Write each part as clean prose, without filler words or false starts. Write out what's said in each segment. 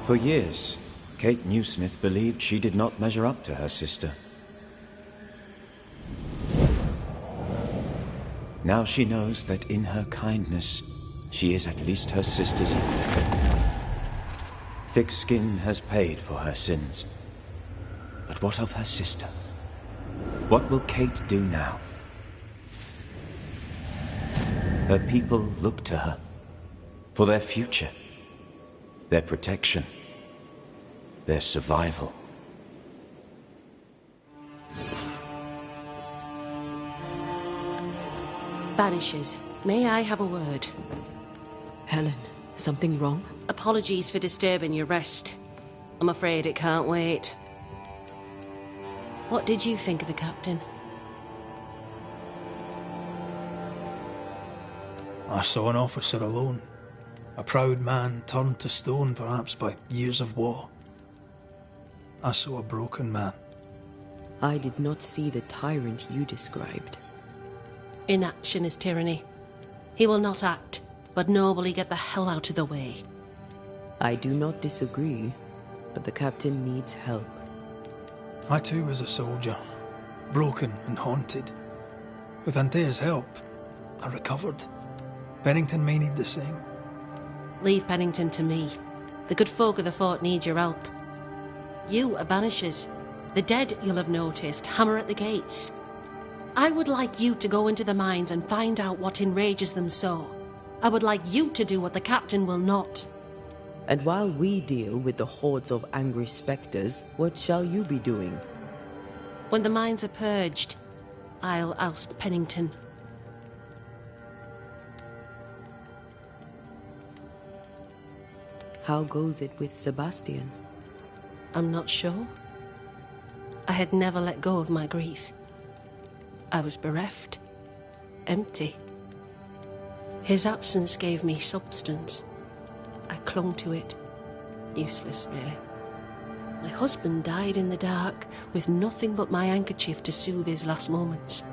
For years, Kate Newsmith believed she did not measure up to her sister. Now she knows that in her kindness, she is at least her sister's equal. Thick skin has paid for her sins. But what of her sister? What will Kate do now? Her people look to her for their future, their protection, their survival. Banishers, may I have a word? Helen, something wrong? Apologies for disturbing your rest. I'm afraid it can't wait. What did you think of the captain? I saw an officer alone. A proud man turned to stone, perhaps by years of war. I saw a broken man. I did not see the tyrant you described. Inaction is tyranny. He will not act, but nobly get the hell out of the way. I do not disagree, but the captain needs help. I too was a soldier, broken and haunted. With Antea's help, I recovered. Pennington may need the same. Leave Pennington to me. The good folk of the fort need your help. You are Banishers. The dead, you'll have noticed, hammer at the gates. I would like you to go into the mines and find out what enrages them so. I would like you to do what the captain will not. And while we deal with the hordes of angry spectres, what shall you be doing? When the mines are purged, I'll oust Pennington. How goes it with Sebastian? I'm not sure. I had never let go of my grief. I was bereft, empty. His absence gave me substance. I clung to it. Useless, really. My husband died in the dark, with nothing but my handkerchief to soothe his last moments.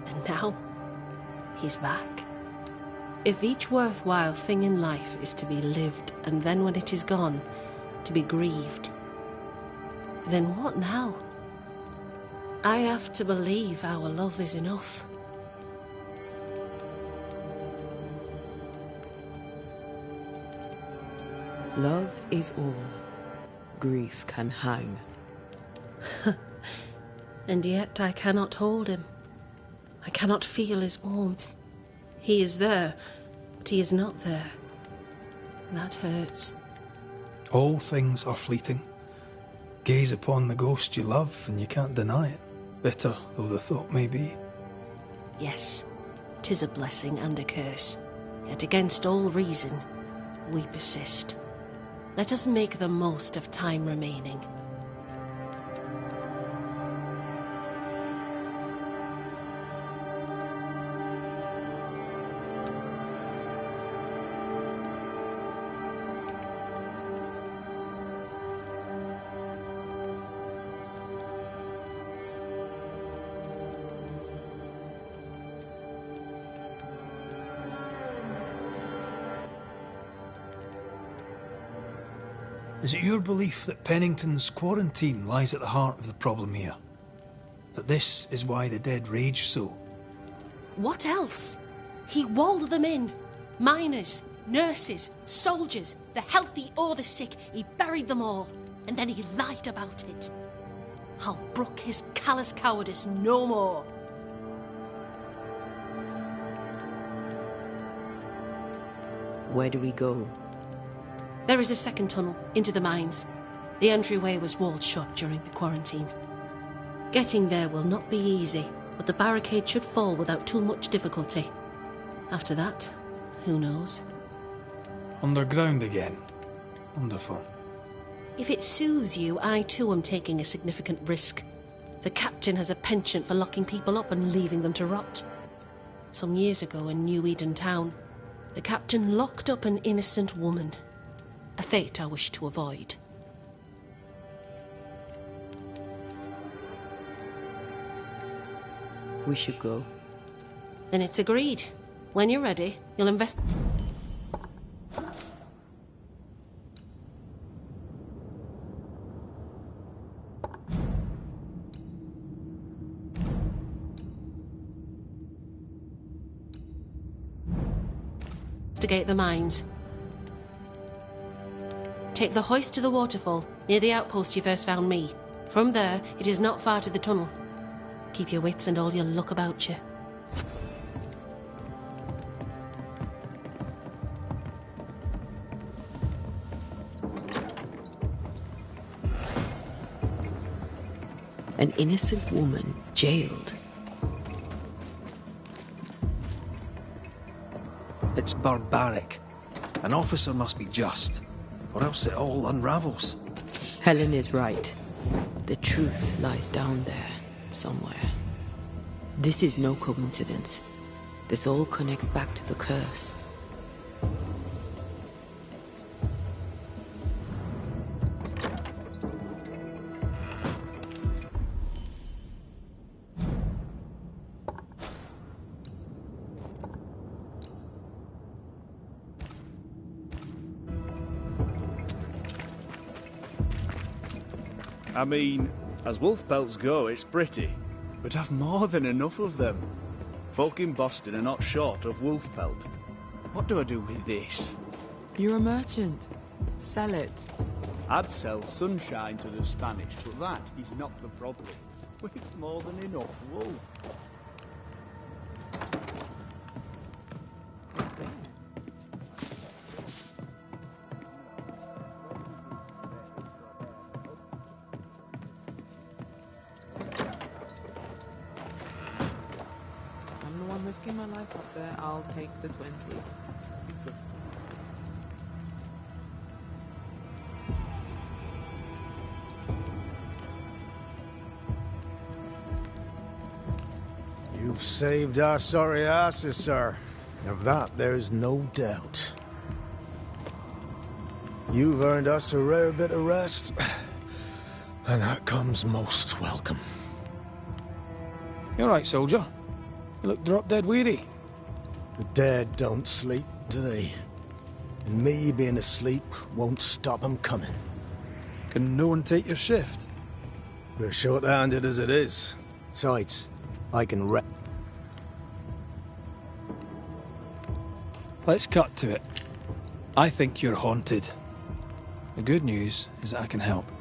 And now, he's back. If each worthwhile thing in life is to be lived, and then when it is gone, to be grieved, then what now? I have to believe our love is enough. Love is all. Grief can hang. And yet I cannot hold him. I cannot feel his warmth. He is there, but he is not there. That hurts. All things are fleeting. Gaze upon the ghost you love and you can't deny it, bitter though the thought may be. Yes, 'tis a blessing and a curse. Yet against all reason, we persist. Let us make the most of time remaining. Is it your belief that Pennington's quarantine lies at the heart of the problem here? That this is why the dead rage so? What else? He walled them in. Miners, nurses, soldiers, the healthy or the sick. He buried them all, and then he lied about it. I'll brook his callous cowardice no more. Where do we go? There is a second tunnel into the mines. The entryway was walled shut during the quarantine. Getting there will not be easy, but the barricade should fall without too much difficulty. After that, who knows? Underground again. Wonderful. If it soothes you, I too am taking a significant risk. The captain has a penchant for locking people up and leaving them to rot. Some years ago in New Eden Town, the captain locked up an innocent woman. A fate I wish to avoid. We should go. Then it's agreed. When you're ready, you'll invest... investigate the mines. Take the hoist to the waterfall, near the outpost you first found me. From there, it is not far to the tunnel. Keep your wits and all your luck about you. An innocent woman jailed. It's barbaric. An officer must be just, or else it all unravels. Helen is right. The truth lies down there, somewhere. This is no coincidence. This all connects back to the curse. I mean, as wolf pelts go, it's pretty, but I've more than enough of them. Folk in Boston are not short of wolf pelt. What do I do with this? You're a merchant. Sell it. I'd sell sunshine to the Spanish, but that is not the problem. We've more than enough wool. Risking my life up there, I'll take the 20. It's a... You've saved our sorry asses, sir. Of that, there's no doubt. You've earned us a rare bit of rest, and that comes most welcome. You all right, soldier? You look drop-dead weary. The dead don't sleep, do they? And me being asleep won't stop 'em coming. Can no one take your shift? We're short-handed as it is. Besides, I can rest. Let's cut to it. I think you're haunted. The good news is that I can help.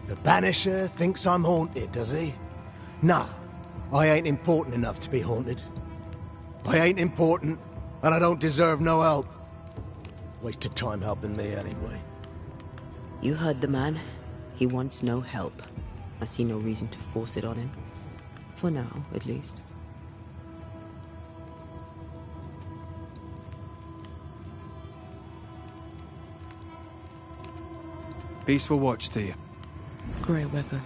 The Banisher thinks I'm haunted, does he? Nah, I ain't important enough to be haunted. I ain't important, and I don't deserve no help. Wasted time helping me anyway. You heard the man. He wants no help. I see no reason to force it on him. For now, at least. Peaceful watch to you. Grey weather,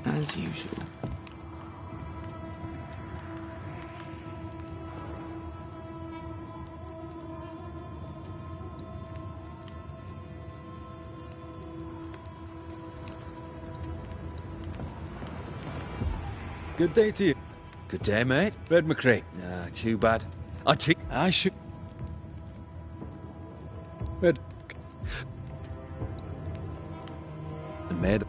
as usual. Good day to you. Good day, mate. Red McCree. Nah, too bad. I should... Red... And made...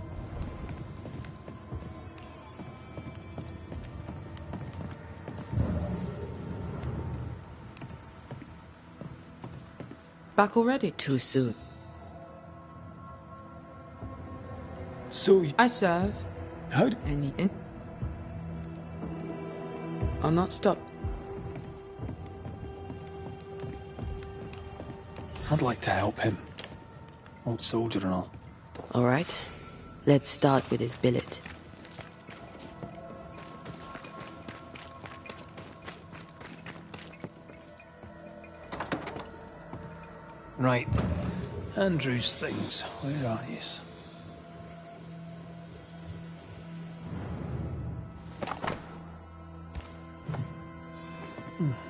Back already? Too soon. So, I serve. how Any in? I'll not stop. I'd like to help him. Old soldier and all. All right. Let's start with his billet. Right. Andrew's things. Where are yous?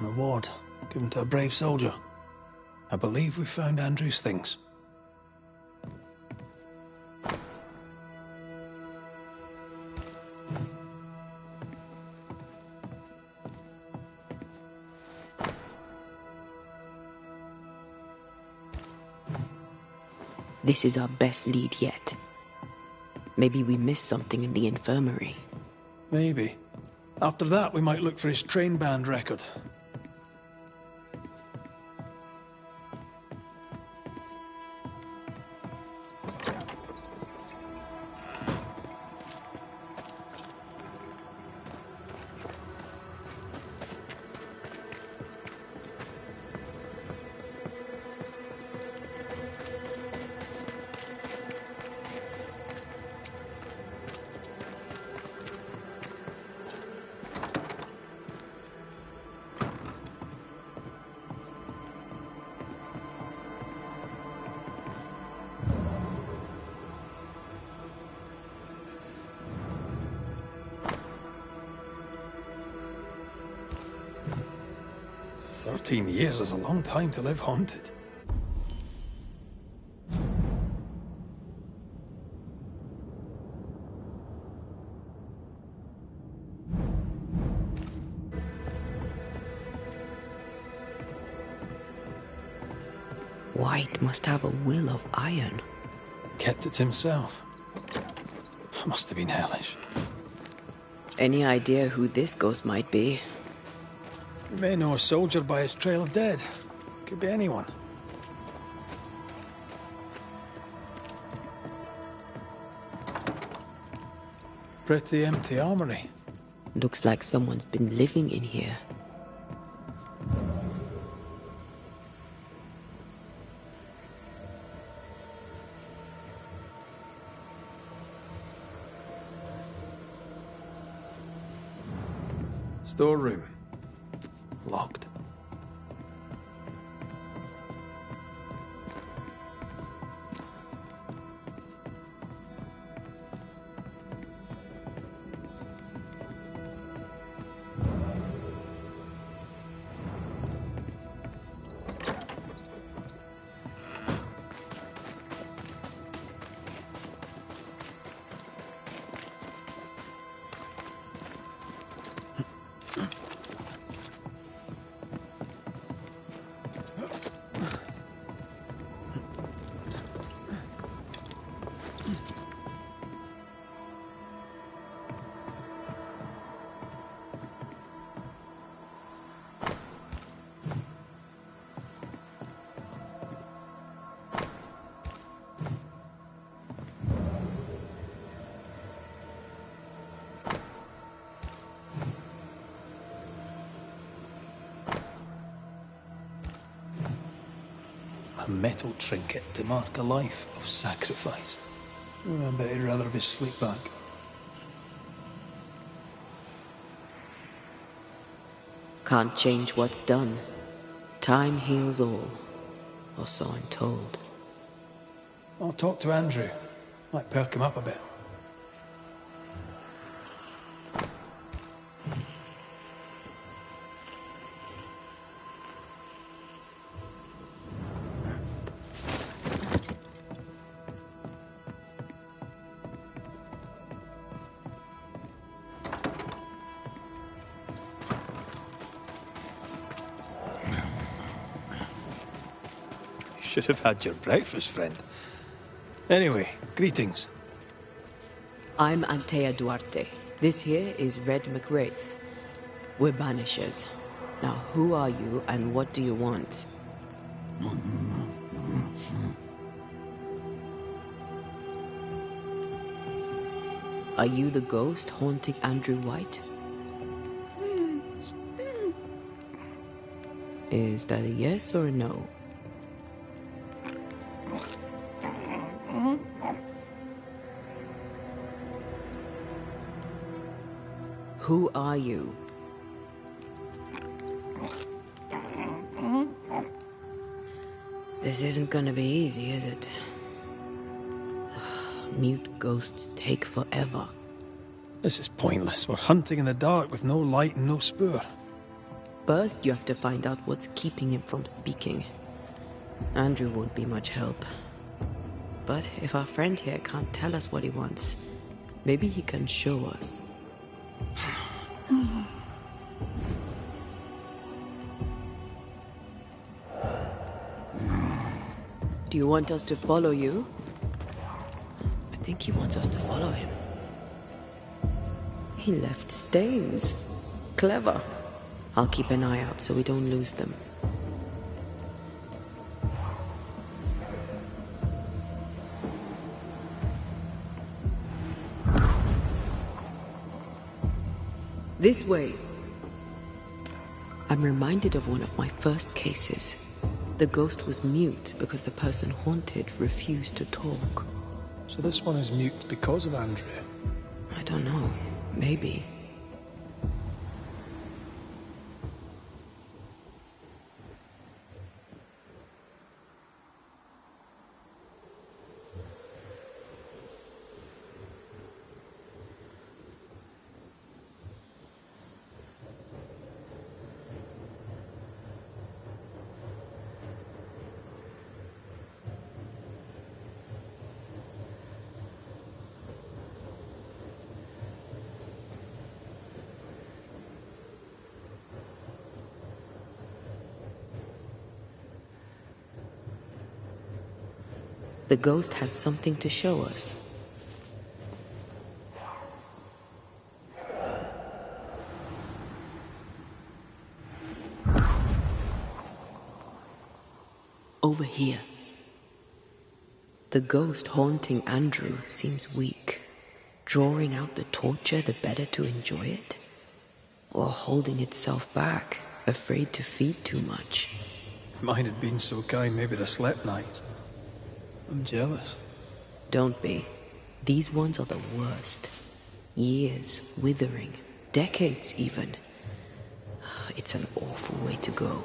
Reward. Given to a brave soldier. I believe we found Andrew's things. This is our best lead yet. Maybe we missed something in the infirmary. Maybe. After that, we might look for his train band record. 13 years is a long time to live haunted. White must have a will of iron. Kept it himself. Must have been hellish. Any idea who this ghost might be? You may know a soldier by his trail of dead. Could be anyone. Pretty empty armory. Looks like someone's been living in here. Storeroom. Locked. A metal trinket to mark a life of sacrifice. I bet he'd rather have his sleep back. Can't change what's done. Time heals all. Or so I'm told. I'll talk to Andrew. Might perk him up a bit. Should have had your breakfast, friend. Anyway, greetings. I'm Antea Duarte. This here is Red McWraith. We're Banishers. Now, who are you and what do you want? Are you the ghost haunting Andrew White? Is that a yes or a no? Who are you? This isn't gonna be easy, is it? Mute ghosts take forever. This is pointless. We're hunting in the dark with no light and no spoor. First, you have to find out what's keeping him from speaking. Andrew won't be much help. But if our friend here can't tell us what he wants, maybe he can show us. Do you want us to follow you? I think he wants us to follow him. He left stains. Clever. I'll keep an eye out so we don't lose them. This way. I'm reminded of one of my first cases. The ghost was mute because the person haunted refused to talk. So this one is mute because of Andrew? I don't know. Maybe. The ghost has something to show us. Over here. The ghost haunting Andrew seems weak. Drawing out the torture the better to enjoy it? Or holding itself back, afraid to feed too much? If mine had been so kind, maybe I'd have slept nights. I'm jealous. Don't be. These ones are the worst. Years withering, decades even. It's an awful way to go.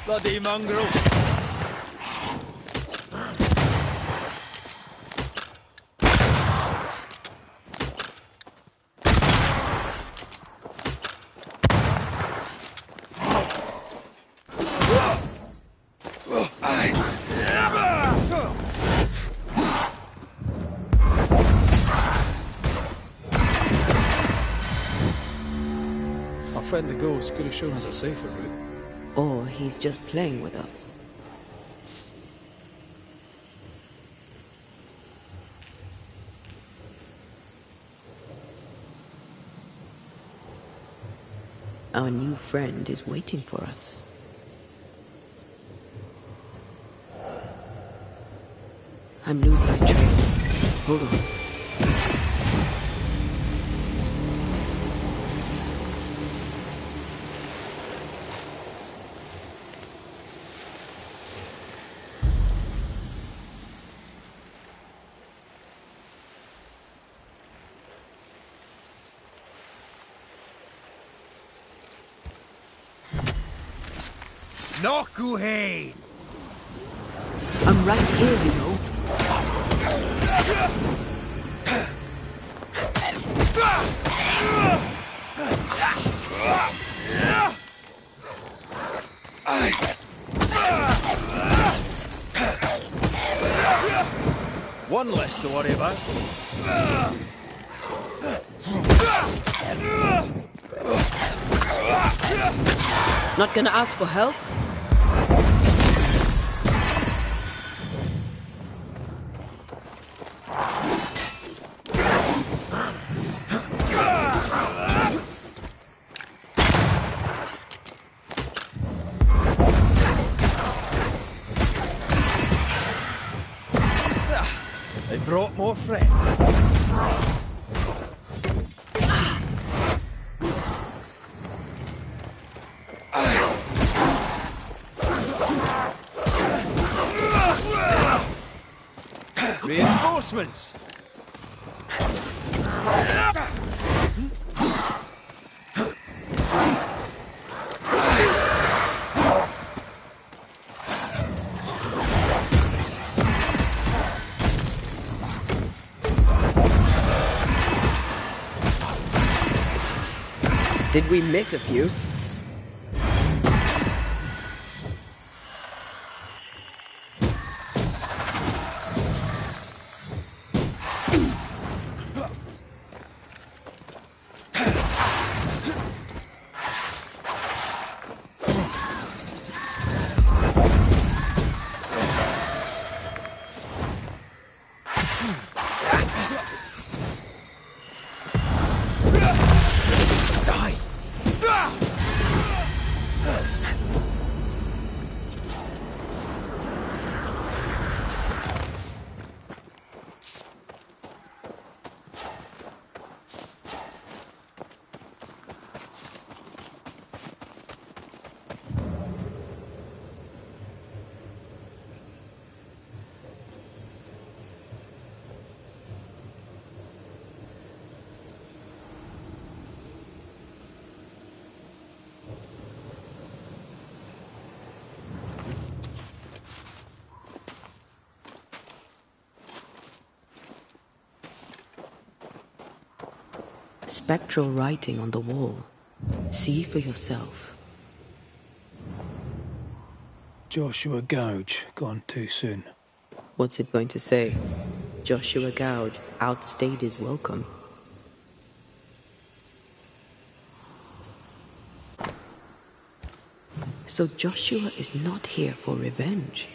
Bloody mongrel! Our friend the ghost could have shown us a safer route. Or he's just playing with us. Our new friend is waiting for us. I'm losing the trail. Hold on. Nokuhain! I'm right here, you know. One less to worry about. Not gonna ask for help? They brought more friends. Reinforcements! Did we miss a few? Spectral writing on the wall. See for yourself. Joshua Gouge gone too soon. What's it going to say? Joshua Gouge outstayed his welcome. So Joshua is not here for revenge.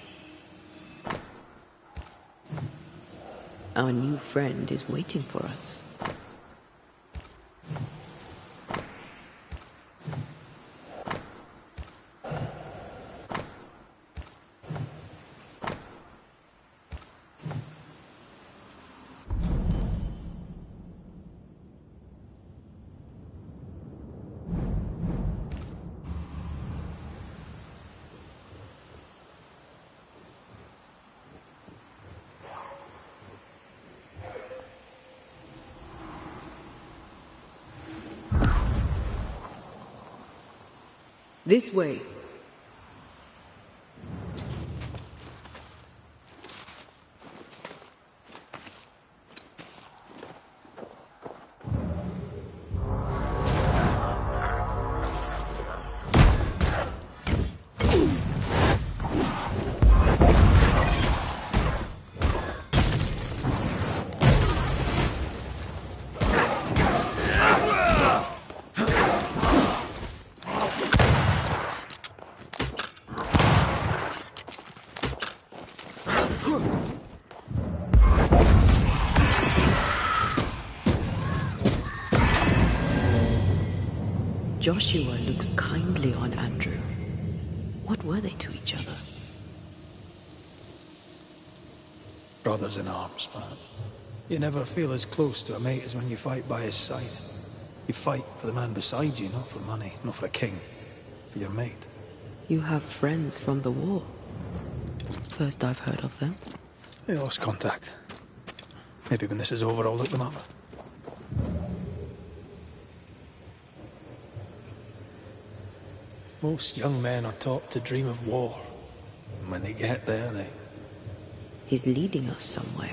Our new friend is waiting for us. This way. Joshua looks kindly on Andrew. What were they to each other? Brothers in arms, man. You never feel as close to a mate as when you fight by his side. You fight for the man beside you, not for money, not for a king. For your mate. You have friends from the war. First I've heard of them. They lost contact. Maybe when this is over, I'll look them up. Most young men are taught to dream of war. And when they get there, they... He's leading us somewhere.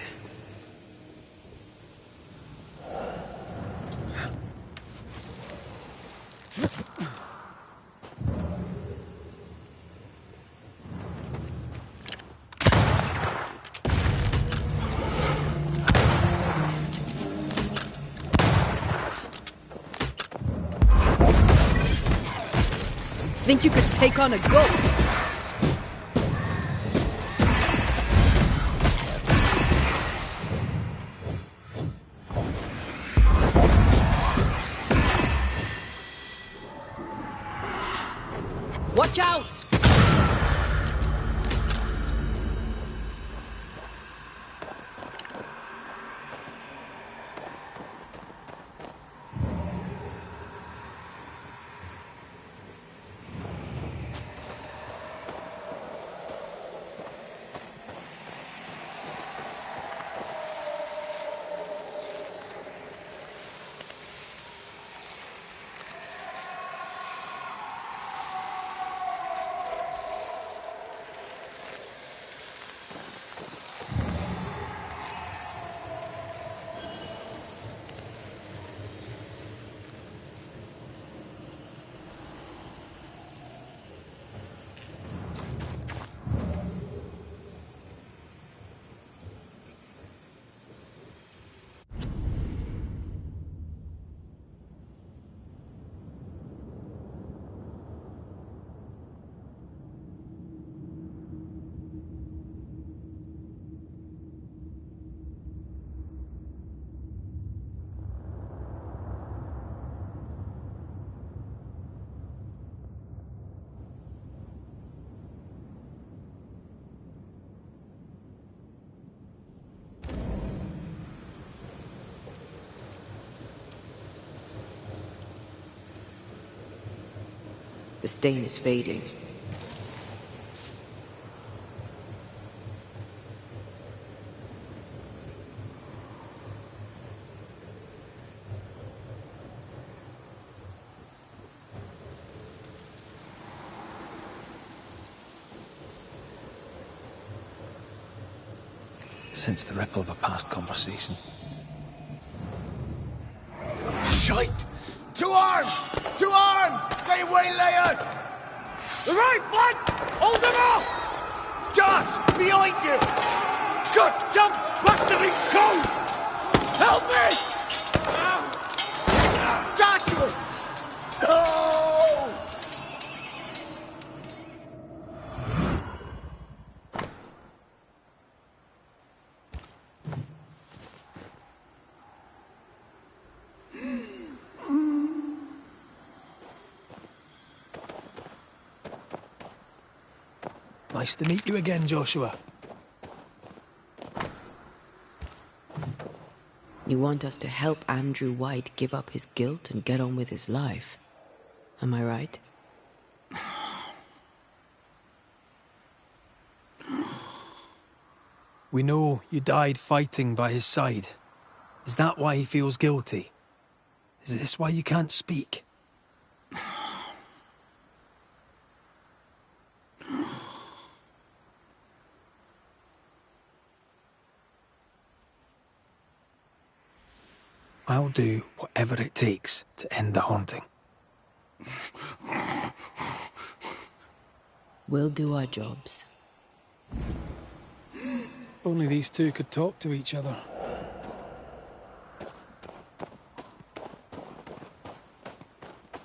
Think you could take on a ghost? Watch out! The stain is fading. Sense the ripple of a past conversation. Shite! To arms! To arms! They waylay us! The right flank! Hold them off! jump bustling cold! Help me! Joshua! No! Nice to meet you again, Joshua. You want us to help Andrew White give up his guilt and get on with his life. Am I right? We know you died fighting by his side. Is that why he feels guilty? Is this why you can't speak? I'll do whatever it takes to end the haunting. We'll do our jobs. Only these two could talk to each other.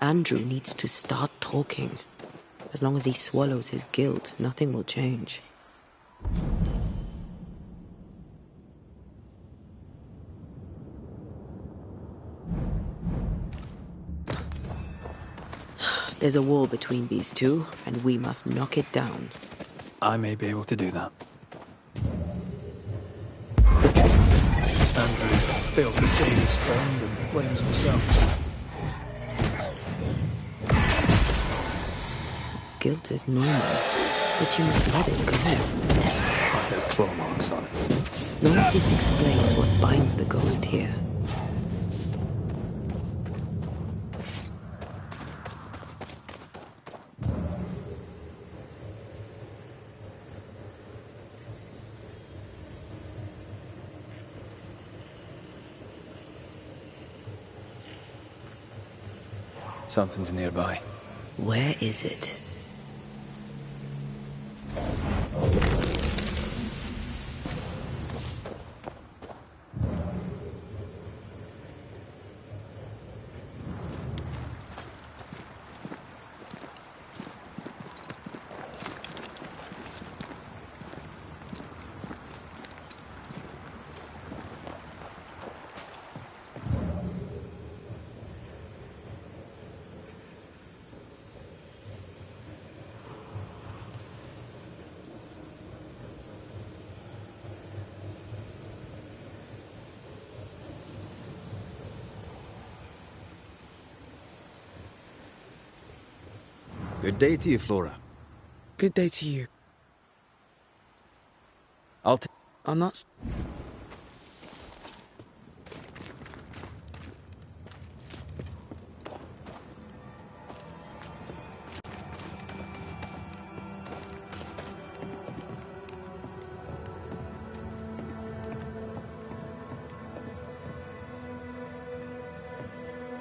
Andrew needs to start talking. As long as he swallows his guilt, nothing will change. There's a wall between these two, and we must knock it down. I may be able to do that. The trick. Andrew failed to save his friend and blames himself. Guilt is normal, but you must let it go. I had claw marks on it. None of this explains what binds the ghost here. Something's nearby. Where is it? Good day to you, Flora. Good day to you. I'm not...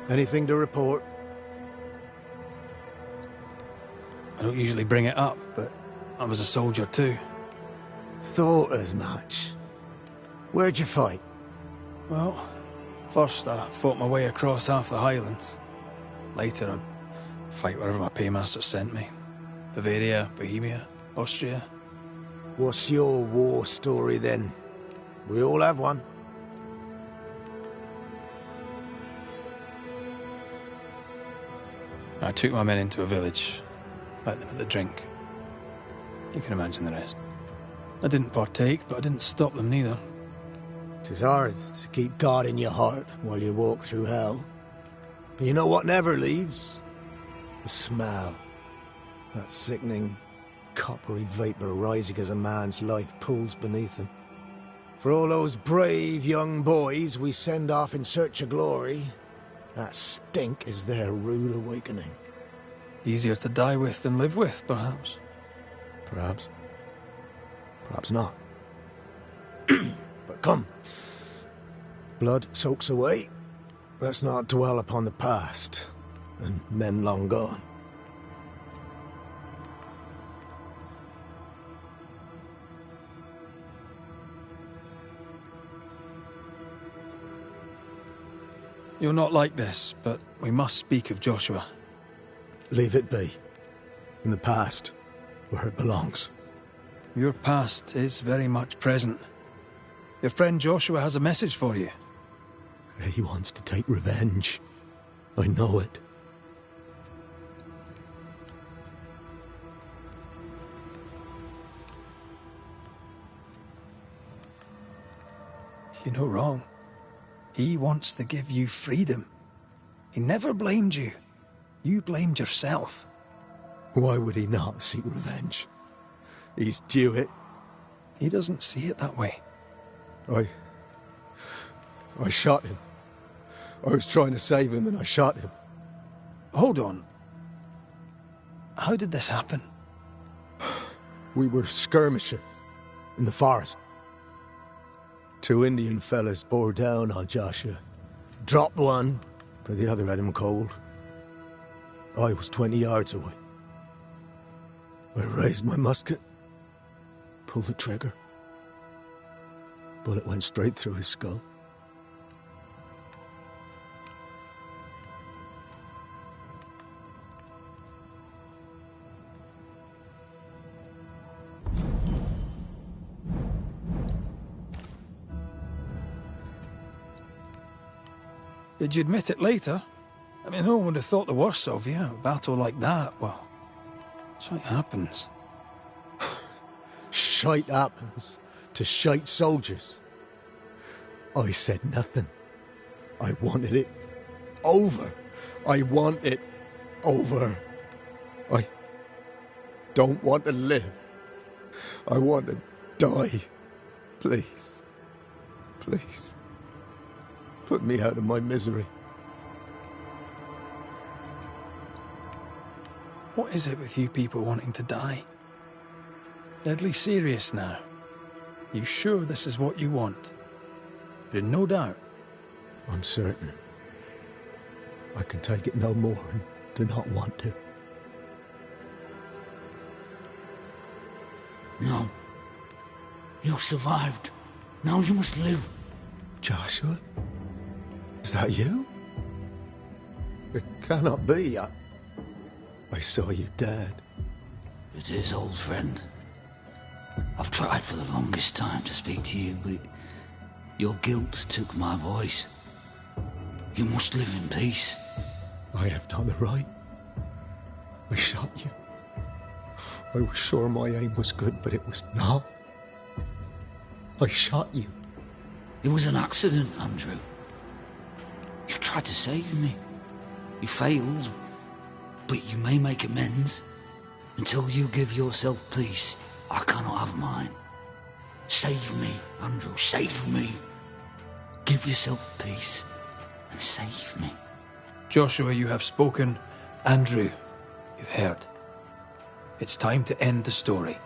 Anything to report? I don't usually bring it up, but I was a soldier too. Thought as much. Where'd you fight? Well, first I fought my way across half the Highlands. Later I'd fight wherever my paymaster sent me. Bavaria, Bohemia, Austria. What's your war story then? We all have one. I took my men into a village, let them at the drink. You can imagine the rest. I didn't partake, but I didn't stop them neither. 'Tis hard to keep God in your heart while you walk through hell. But you know what never leaves? The smell. That sickening, coppery vapor rising as a man's life pulls beneath him. For all those brave young boys we send off in search of glory, that stink is their rude awakening. Easier to die with than live with, perhaps. Perhaps. Perhaps not. But come. Blood soaks away. Let's not dwell upon the past, and men long gone. You're not like this, but we must speak of Joshua. Leave it be. In the past, where it belongs. Your past is very much present. Your friend Joshua has a message for you. He wants to take revenge. I know it. You're no wrong. He wants to give you freedom. He never blamed you. You blamed yourself. Why would he not seek revenge? He's due it. He doesn't see it that way. I shot him. I was trying to save him and I shot him. Hold on. How did this happen? We were skirmishing in the forest. 2 Indian fellas bore down on Joshua. Dropped one, but the other had him cold. I was 20 yards away. I raised my musket, pulled the trigger. Bullet went straight through his skull. Did you admit it later? I mean, no one would have thought the worst of you. A battle like that, well, shite happens. Shite happens to shite soldiers. I said nothing. I wanted it over. I want it over. I don't want to live. I want to die. Please. Please. Put me out of my misery. What is it with you people wanting to die? Deadly serious now. You sure this is what you want? You're in no doubt. I'm certain. I can take it no more and do not want to. No. You survived. Now you must live. Joshua? Is that you? It cannot be. I saw you dead. It is, old friend. I've tried for the longest time to speak to you, but your guilt took my voice. You must live in peace. I have done the right. I shot you. I was sure my aim was good, but it was not. I shot you. It was an accident, Andrew. You tried to save me. You failed, but you may make amends. Until you give yourself peace, I cannot have mine. Save me, Andrew, save me. Give yourself peace and save me. Joshua, you have spoken. Andrew, you've heard. It's time to end the story.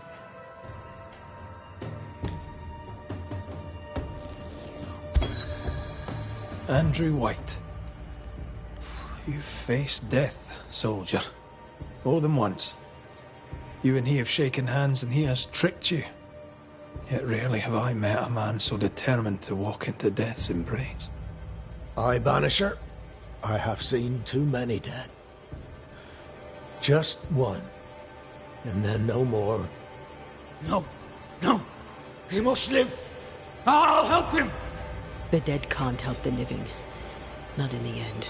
Andrew White. You've faced death, soldier. More than once. You and he have shaken hands and he has tricked you. Yet rarely have I met a man so determined to walk into death's embrace. Aye, Banisher. I have seen too many dead. Just one. And then no more. No, no. He must live. I'll help him. The dead can't help the living. Not in the end.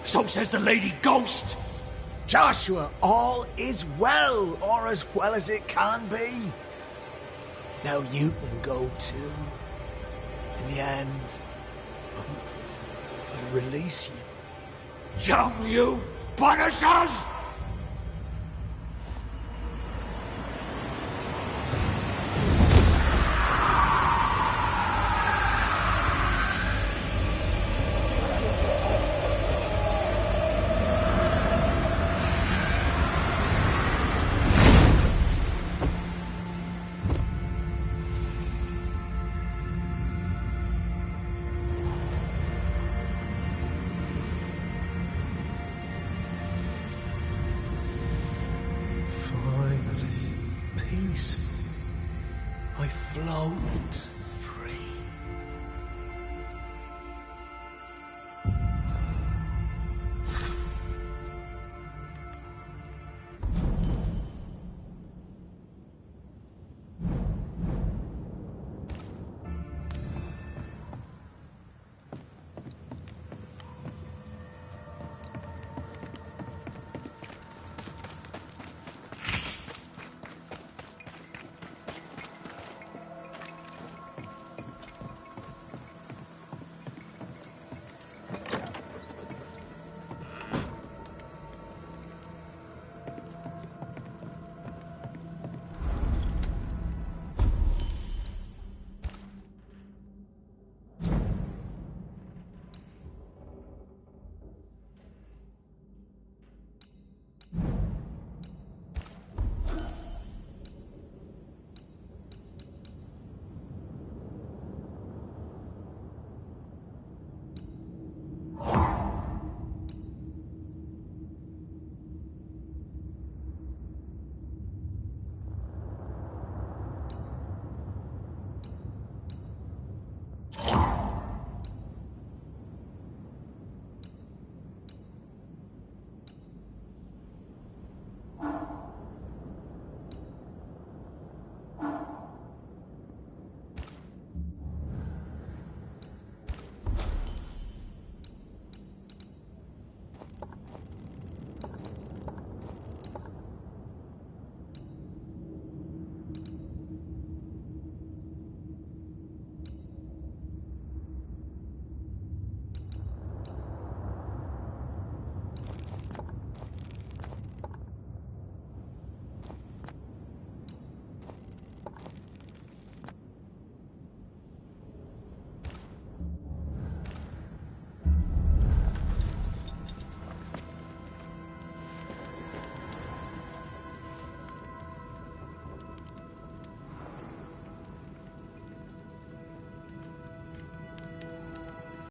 So says the Lady Ghost. Joshua, all is well, or as well as it can be. Now you can go too. In the end, I release you. Damn you, Banishers! Finally, peace. I float.